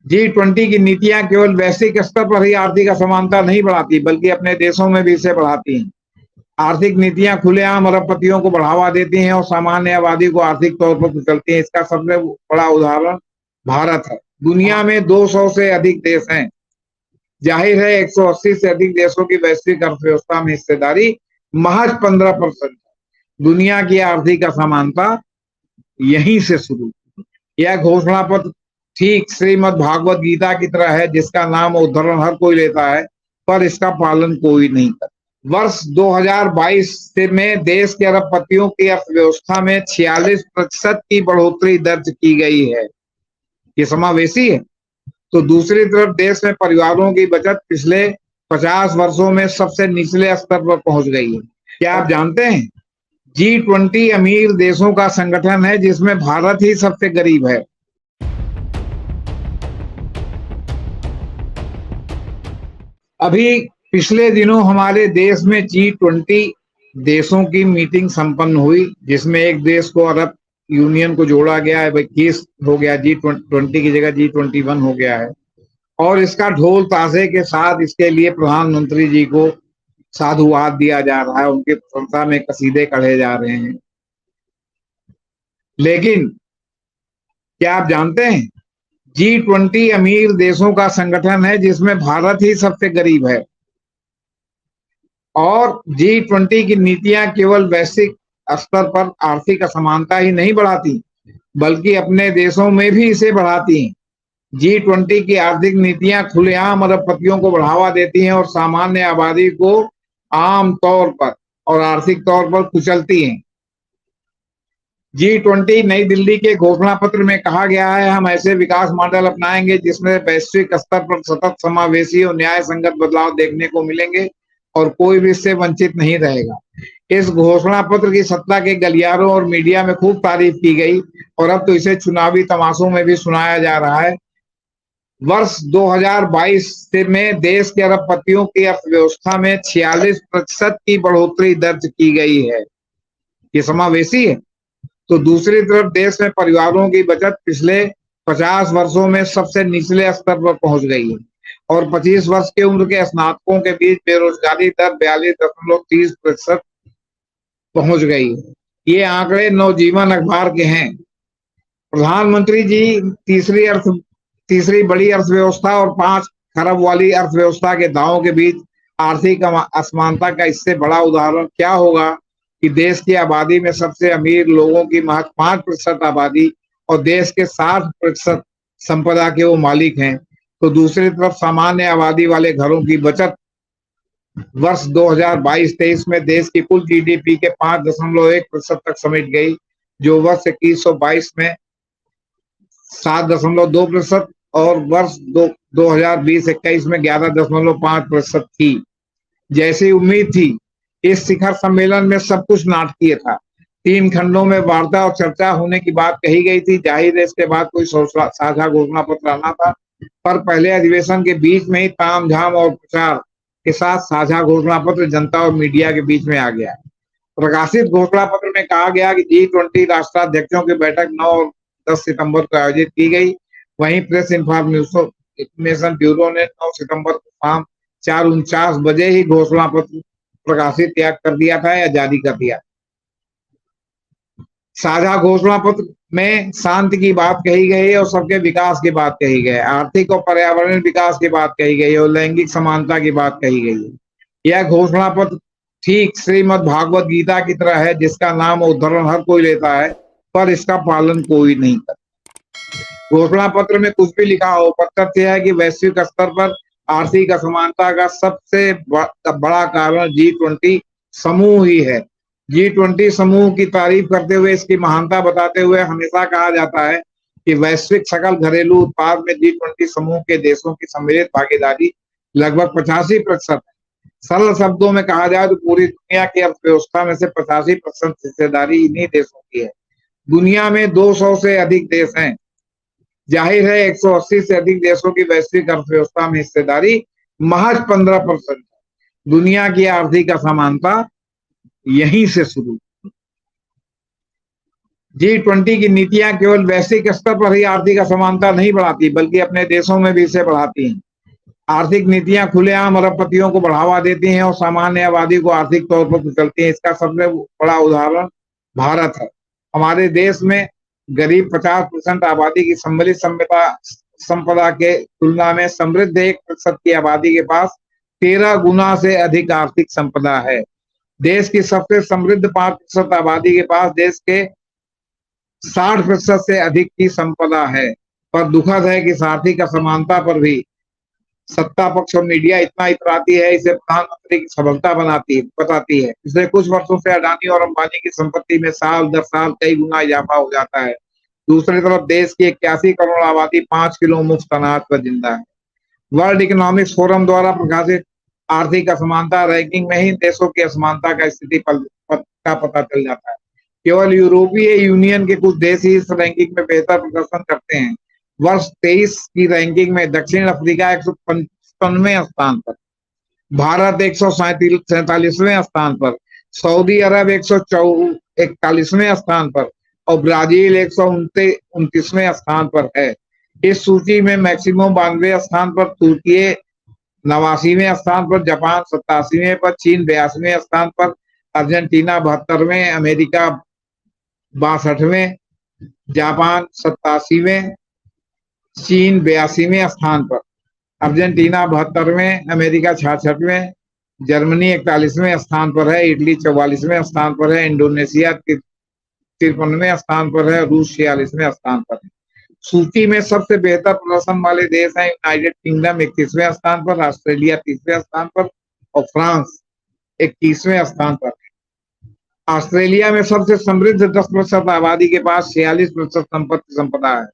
G20 की नीतियां केवल वैश्विक स्तर पर ही आर्थिक असमानता नहीं बढ़ाती बल्कि अपने देशों में भी इसे बढ़ाती हैं। आर्थिक नीतियां खुलेआम अरबपतियों को बढ़ावा देती हैं और सामान्य आबादी को आर्थिक तौर पर कुचलती हैं। इसका सबसे बड़ा उदाहरण भारत है। दुनिया में 200 से अधिक देश हैं। जाहिर है 180 से अधिक देशों की वैश्विक अर्थव्यवस्था में हिस्सेदारी महज 15%। दुनिया की आर्थिक असमानता यहीं से शुरू। यह घोषणा पत्र ठीक श्रीमद् भागवत गीता की तरह है, जिसका नाम उद्धरण हर कोई लेता है पर इसका पालन कोई नहीं करता। वर्ष 2022 से में देश के अरबपतियों की अर्थव्यवस्था में 46% की बढ़ोतरी दर्ज की गई है। ये समावेशी है। तो दूसरी तरफ देश में परिवारों की बचत पिछले 50 वर्षों में सबसे निचले स्तर पर पहुंच गई है। क्या आप जानते हैं G20 अमीर देशों का संगठन है जिसमें भारत ही सबसे गरीब है। अभी पिछले दिनों हमारे देश में G20 देशों की मीटिंग संपन्न हुई, जिसमें एक देश को अरब यूनियन को जोड़ा गया है। 21 हो गया, G20 की जगह G21 हो गया है। और इसका ढोल ताशे के साथ इसके लिए प्रधानमंत्री जी को साधुवाद दिया जा रहा है, उनकी प्रशंसा में कसीदे कढ़े जा रहे हैं। लेकिन क्या आप जानते हैं G20 अमीर देशों का संगठन है जिसमें भारत ही सबसे गरीब है। और G20 की नीतियां केवल वैश्विक स्तर पर आर्थिक असमानता ही नहीं बढ़ाती बल्कि अपने देशों में भी इसे बढ़ाती हैं। G20 की आर्थिक नीतियां खुलेआम अरबपतियों को बढ़ावा देती हैं और सामान्य आबादी को आम तौर पर और आर्थिक तौर पर कुचलती हैं। G20 नई दिल्ली के घोषणा पत्र में कहा गया है, हम ऐसे विकास मॉडल अपनाएंगे जिसमें वैश्विक स्तर पर सतत समावेशी और न्याय संगत बदलाव देखने को मिलेंगे और कोई भी इससे वंचित नहीं रहेगा। इस घोषणा पत्र की सत्ता के गलियारों और मीडिया में खूब तारीफ की गई और अब तो इसे चुनावी तमाशों में भी सुनाया जा रहा है। वर्ष 2022 से में देश के अरबपतियों की अर्थव्यवस्था में 46% की बढ़ोतरी दर्ज की गई है। ये समावेशी है। तो दूसरी तरफ देश में परिवारों की बचत पिछले 50 वर्षों में सबसे निचले स्तर पर पहुंच गई है और 25 वर्ष की उम्र के स्नातकों के बीच बेरोजगारी दर 42.30% पहुंच गई है। ये आंकड़े नवजीवन अखबार के हैं। प्रधानमंत्री जी तीसरी बड़ी अर्थव्यवस्था और 5 खरब वाली अर्थव्यवस्था के दावों के बीच आर्थिक असमानता का इससे बड़ा उदाहरण क्या होगा कि देश की आबादी में सबसे अमीर लोगों की महज 5% आबादी और देश के 60% संपदा के वो मालिक हैं। तो दूसरी तरफ सामान्य आबादी वाले घरों की बचत वर्ष 2022-23 में देश की कुल जीडीपी के 5.1% तक समेट गई, जो वर्ष 2122 में 7.2% और वर्ष 2020-21 में 11.5% थी। जैसी उम्मीद थी, इस शिखर सम्मेलन में सब कुछ नाटकीय था। 3 खंडों में वार्ता और चर्चा होने की बात कही गई थी। जाहिर है इसके बाद कोई साझा घोषणा पत्र आना था, पर पहले अधिवेशन के बीच में ही तामझाम और प्रचार के साथ साझा घोषणा पत्र जनता और मीडिया के बीच में आ गया। प्रकाशित घोषणा पत्र में कहा गया कि G20 राष्ट्राध्यक्षों की बैठक 9 और 10 सितंबर को आयोजित की गई। वहीं प्रेस इंफॉर्मेशन ब्यूरो ने 9 सितंबर को शाम 4:49 बजे ही घोषणा पत्र प्रकाशित त्याग कर दिया था या जारी कर दिया। साझा घोषणा पत्र में शांति की बात कही गई है और सबके विकास की बात कही गई है, आर्थिक और पर्यावरण विकास की बात कही गई है और लैंगिक समानता की बात कही गई है। यह घोषणा पत्र ठीक श्रीमद् भागवत गीता की तरह है, जिसका नाम उद्धरण हर कोई लेता है पर इसका पालन कोई नहीं करता। घोषणा पत्र में कुछ भी लिखा हो, पर तथ्य है कि वैश्विक स्तर पर आर्थिक असमानता का सबसे बड़ा कारण G20 समूह ही है। G20 समूह की तारीफ करते हुए, इसकी महानता बताते हुए हमेशा कहा जाता है कि वैश्विक सकल घरेलू उत्पाद में G20 समूह के देशों की सम्मिलित भागीदारी लगभग 85% है। सरल शब्दों में कहा जाए तो पूरी दुनिया की अर्थव्यवस्था में से 85% हिस्सेदारी इन्हीं देशों की है। दुनिया में 200 से अधिक देश हैं। जाहिर है 180 से अधिक देशों की वैश्विक अर्थव्यवस्था में हिस्सेदारी महज 15% है। दुनिया की आर्थिक असमानता यहीं से शुरू। G20 की नीतियां केवल वैश्विक स्तर पर ही आर्थिक असमानता नहीं बढ़ाती, बल्कि अपने देशों में भी इसे बढ़ाती हैं। आर्थिक नीतियां खुलेआम अरबपतियों को बढ़ावा देती हैं और सामान्य आबादी को आर्थिक तौर पर कुचलती हैं। इसका सबसे बड़ा उदाहरण भारत है। हमारे देश में करीब 50% आबादी की सम्मिलित संपदा के तुलना में समृद्ध 1% की आबादी के पास 13 गुना से अधिक आर्थिक संपदा है। देश की सबसे समृद्ध 5% आबादी के पास देश के 60% से अधिक की संपदा है। पर दुखद है कि इस आर्थिक असमानता पर भी सत्ता पक्ष और मीडिया इतना इतराती है, इसे प्रधानमंत्री की सफलता बताती है। पिछले कुछ वर्षों से अडानी और अंबानी की संपत्ति में साल दर साल कई गुना इजाफा हो जाता है। दूसरी तरफ देश की 81 करोड़ आबादी 5 किलो मुफ्त अनाज पर जिंदा है। वर्ल्ड इकोनॉमिक्स फोरम द्वारा प्रकाशित आर्थिक असमानता रैंकिंग में ही देशों की असमानता का स्थिति का पता चल जाता है। केवल यूरोपीय यूनियन के कुछ देश ही इस रैंकिंग में बेहतर प्रदर्शन करते हैं। वर्ष 23 की रैंकिंग में दक्षिण अफ्रीका 155वें स्थान पर, भारत 147वें स्थान पर, सऊदी अरब 141वें स्थान पर और ब्राजील 129वें स्थान पर है। इस सूची में मैक्सिमो 92वें स्थान पर, तुर्की 89वें स्थान पर, जापान 87वें पर, चीन 82वें स्थान पर, अर्जेंटीना 72वें, अमेरिका 62वें, जापान 87वें, चीन 82वें स्थान पर, अर्जेंटीना 72वें, अमेरिका 66वें, जर्मनी 41वें स्थान पर है, इटली 44वें स्थान पर है, इंडोनेशिया 53वें स्थान पर है, रूस 46वें स्थान पर है। सूची में सबसे बेहतर प्रदर्शन वाले देश हैं यूनाइटेड किंगडम 31वें स्थान पर, ऑस्ट्रेलिया 30वें स्थान पर और फ्रांस 21वें स्थान पर। ऑस्ट्रेलिया में सबसे समृद्ध 10% आबादी के पास 46% संपदा है,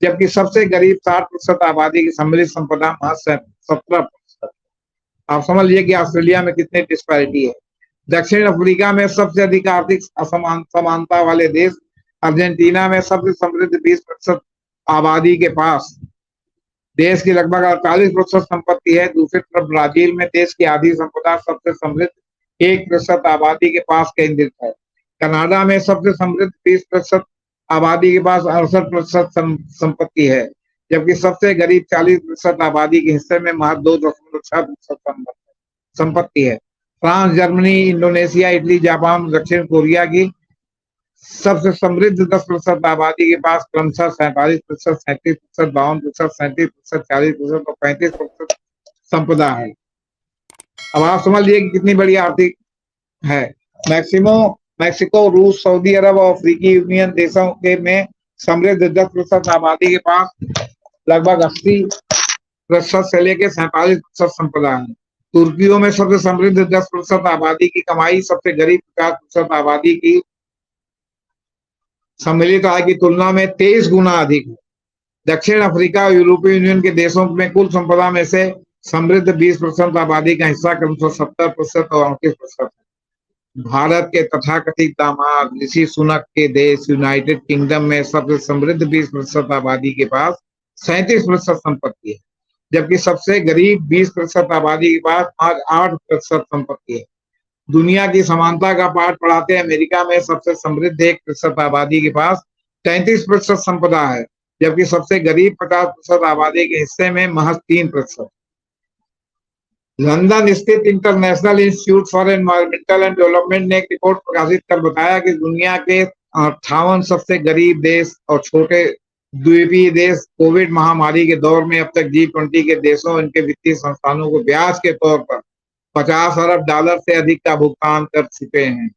जबकि सबसे गरीब 60% आबादी की सम्मिलित संपदा महज 17%। आप समझ लीजिए कि ऑस्ट्रेलिया में कितनी डिस्पैरिटी है। दक्षिण अफ्रीका में सबसे अधिक आर्थिक असमानता वाले देश, अर्जेंटीना में सबसे समृद्ध 20% आबादी के पास देश की लगभग 48% संपत्ति है। दूसरी तरफ ब्राजील में देश की आधी संपदा सबसे समृद्ध 1% आबादी के पास केंद्रित है। कनाडा में सबसे समृद्ध 20% आबादी के पास 68% संपत्ति है, जबकि सबसे गरीब 40% आबादी के हिस्से में महज 2.6% संपत्ति है। France, Germany, Indonesia, Italy, Japan, दक्षिण कोरिया की सबसे समृद्ध 10% आबादी के पास क्रमशः 47%, 37%, 52%, 37%, 40% और 35% संपदा है। अब आप समझ लीजिए कि कितनी बड़ी आर्थिक है। मैक्सिको, रूस, सऊदी अरब और अफ्रीकी यूनियन देशों के में समृद्ध 10% आबादी के पास लगभग 80% से लेकर 47% संपदा है। तुर्कियों में सबसे समृद्ध 10% आबादी की कमाई सबसे गरीब 50% आबादी की सम्मिलित आय की तुलना में 23 गुना अधिक है। दक्षिण अफ्रीका और यूरोपीय यूनियन के देशों में कुल संपदा में से समृद्ध 20% आबादी का हिस्सा क्रमशः 70% और 38% है। भारत के तथाकथित दामाद ऋषि सुनक के देश यूनाइटेड किंगडम में सबसे समृद्ध 20% आबादी के पास 37% संपत्ति है, जबकि सबसे गरीब 20% आबादी के पास 8% संपत्ति है। दुनिया की समानता का पाठ पढ़ाते अमेरिका में सबसे समृद्ध 1% आबादी के पास 33% संपदा है, जबकि सबसे गरीब 50% आबादी के हिस्से में महज 3%। लंदन स्थित international institute for environmental and development ने एक रिपोर्ट प्रकाशित कर बताया कि दुनिया के 58 सबसे गरीब देश और छोटे द्वीपीय देश कोविड महामारी के दौर में अब तक G20 के देशों इनके वित्तीय संस्थानों को ब्याज के तौर पर $50 अरब से अधिक का भुगतान कर चुके हैं।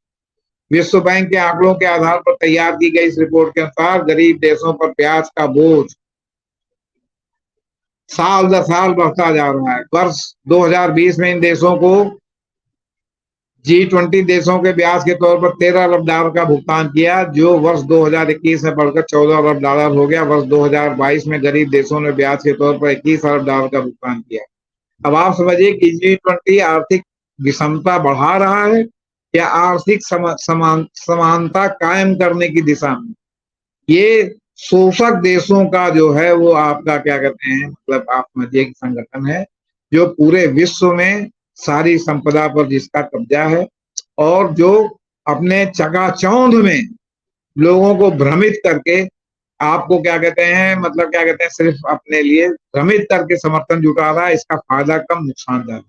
विश्व बैंक के आंकड़ों के आधार पर तैयार की गई इस रिपोर्ट के अनुसार गरीब देशों पर ब्याज का बोझ साल दर साल बढ़ता जा रहा है। वर्ष 2020 में इन देशों को G20 देशों के ब्याज के तौर पर $13 अरब का भुगतान किया, जो वर्ष 2021 में बढ़कर $14 अरब हो गया। वर्ष 2022 में गरीब देशों ने ब्याज के तौर पर $21 अरब का भुगतान किया। अब आप समझिए कि G20 आर्थिक विषमता बढ़ा रहा है या आर्थिक समानता कायम करने की दिशा में। ये शोषक देशों का जो है वो आपका क्या कहते हैं, मतलब आप समझिए कि संगठन है जो पूरे विश्व में सारी संपदा पर जिसका कब्जा है और जो अपने चकाचौंध में लोगों को भ्रमित करके आपको क्या कहते हैं, मतलब क्या कहते हैं, सिर्फ अपने लिए भ्रमित करके समर्थन जुटा रहा है। इसका फायदा कम नुकसान ज्यादा।